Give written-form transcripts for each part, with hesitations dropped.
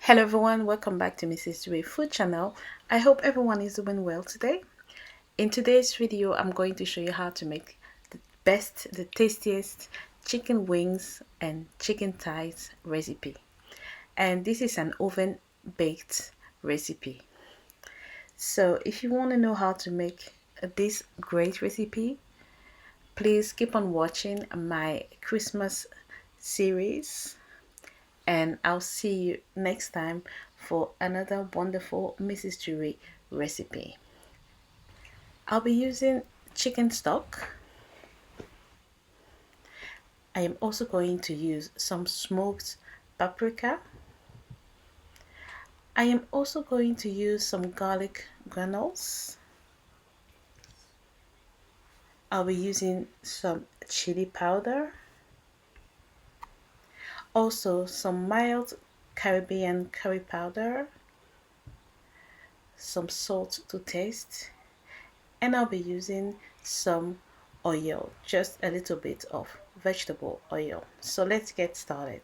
Hello everyone, welcome back to Mrs. Dre Food Channel. I hope everyone is doing well today. In today's video, I'm going to show you how to make the tastiest chicken wings and chicken thighs recipe. And this is an oven baked recipe. So if you want to know how to make this great recipe, please keep on watching my Christmas series, and I'll see you next time for another wonderful Mrs. Jury recipe. I'll be using chicken stock. I am also going to use some smoked paprika. I am also going to use some garlic granules. I'll be using some chili powder. Also some mild Caribbean curry powder, some salt to taste, and I'll be using some oil, just a little bit of vegetable oil. So let's get started.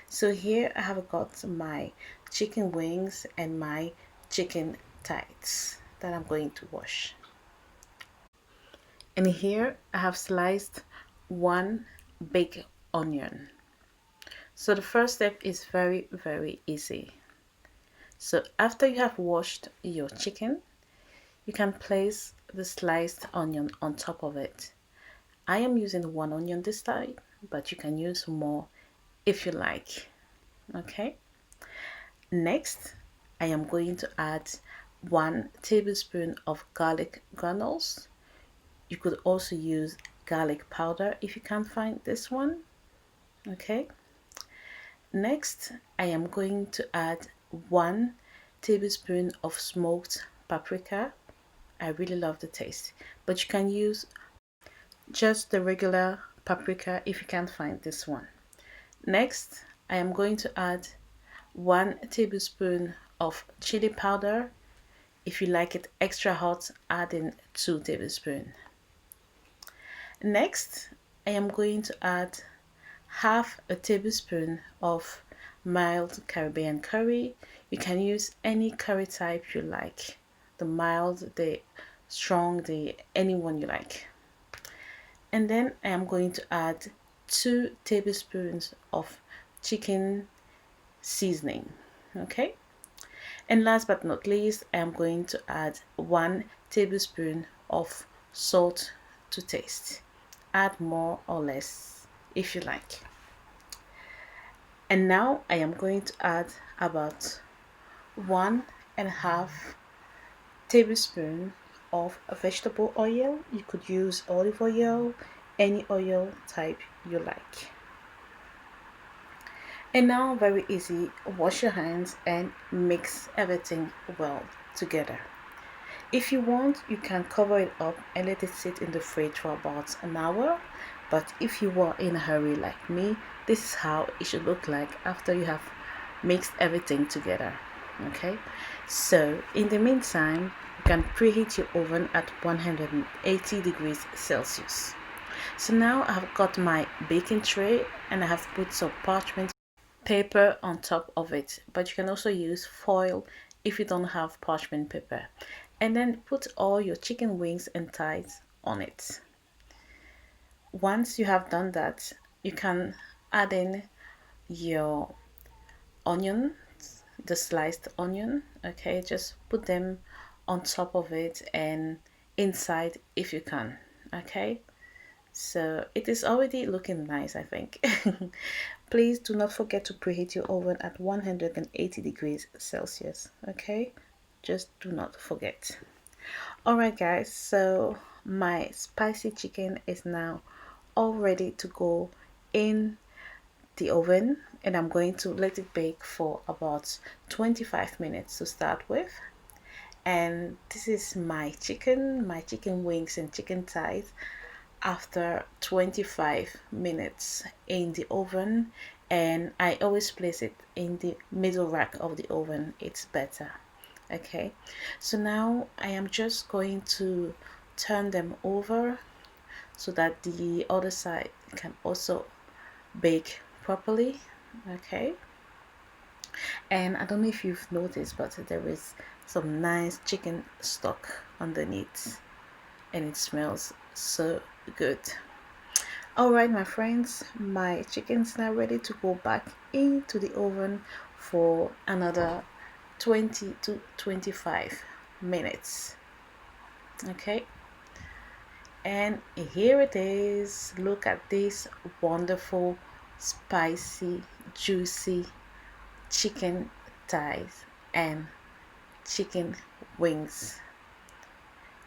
So here I have got my chicken wings and my chicken thighs that I'm going to wash. And here I have sliced one big onion. So the first step is very easy. So after you have washed your chicken, you can place the sliced onion on top of it. I am using one onion this time, but you can use more if you like. Okay. Next, I am going to add 1 tablespoon of garlic granules. You could also use garlic powder if you can't find this one. Okay. Next, I am going to add 1 tablespoon of smoked paprika. I really love the taste, but you can use just the regular paprika if you can't find this one. Next, I am going to add 1 tablespoon of chili powder. If you like it extra hot, add in 2 tablespoons. Next, I am going to add half a tablespoon of mild Caribbean curry. You can use any curry type you like, the mild, the strong, the anyone you like. And then I am going to add 2 tablespoons of chicken seasoning. Okay, and last but not least, I am going to add 1 tablespoon of salt to taste. Add more or less if you like. And now I am going to add about 1.5 tablespoon of vegetable oil. You could use olive oil, any oil type you like. And now, very easy, wash your hands and mix everything well together. If you want, you can cover it up and let it sit in the fridge for about an hour. But if you are in a hurry like me, this is how it should look like after you have mixed everything together. Okay, so in the meantime, you can preheat your oven at 180 degrees Celsius. So now I've got my baking tray and I have put some parchment paper on top of it, but you can also use foil if you don't have parchment paper, and then put all your chicken wings and thighs on it. Once you have done that, you can add in your onion, the sliced onion. Okay, just put them on top of it and inside if you can. Okay, so it is already looking nice, I think. Please do not forget to preheat your oven at 180 degrees Celsius. Okay, just do not forget. Alright guys, so my spicy chicken is now all ready to go in the oven, and I'm going to let it bake for about 25 minutes to start with. And this is my chicken wings and chicken thighs after 25 minutes in the oven, and I always place it in the middle rack of the oven. It's better. Okay, so now I am just going to turn them over so that the other side can also bake properly. Okay, And I don't know if you've noticed, but there is some nice chicken stock underneath, and it smells so good. All right, my friends, my chicken's now ready to go back into the oven for another 20 to 25 minutes. Okay, and here it is. Look at this wonderful, spicy, juicy chicken thighs and chicken wings.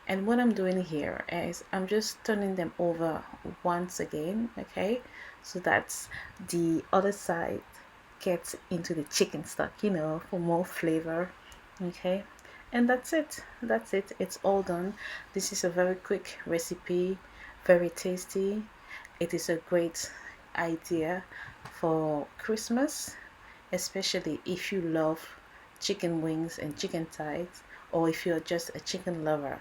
And what I'm doing here is I'm just turning them over once again, okay, so that the other side gets into the chicken stock, for more flavor. Okay, and that's it, it's all done. This is a very quick recipe, very tasty. It is a great idea for Christmas, especially if you love chicken wings and chicken thighs, or if you're just a chicken lover.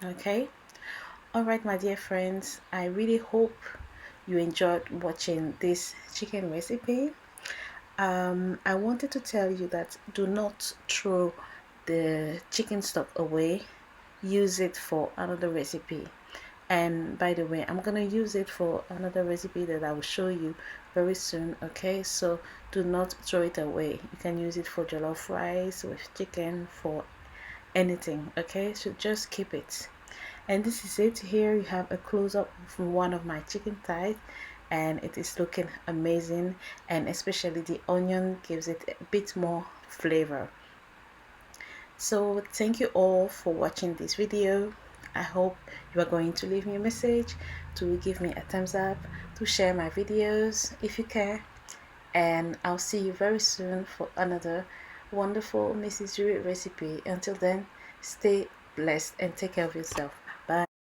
Okay, all right, my dear friends, I really hope you enjoyed watching this chicken recipe. I wanted to tell you that do not throw the chicken stock away. Use it for another recipe. And by the way, I'm gonna use it for another recipe that I will show you very soon. Okay, so do not throw it away. You can use it for jollof rice with chicken, for anything. Okay, so just keep it. And this is it. Here you have a close-up from one of my chicken thighs, and it is looking amazing, and especially the onion gives it a bit more flavor. So thank you all for watching this video. I hope you are going to leave me a message, to give me a thumbs up, to share my videos if you care, and I'll see you very soon for another wonderful Mrs. Yuri recipe. Until then, stay blessed and take care of yourself.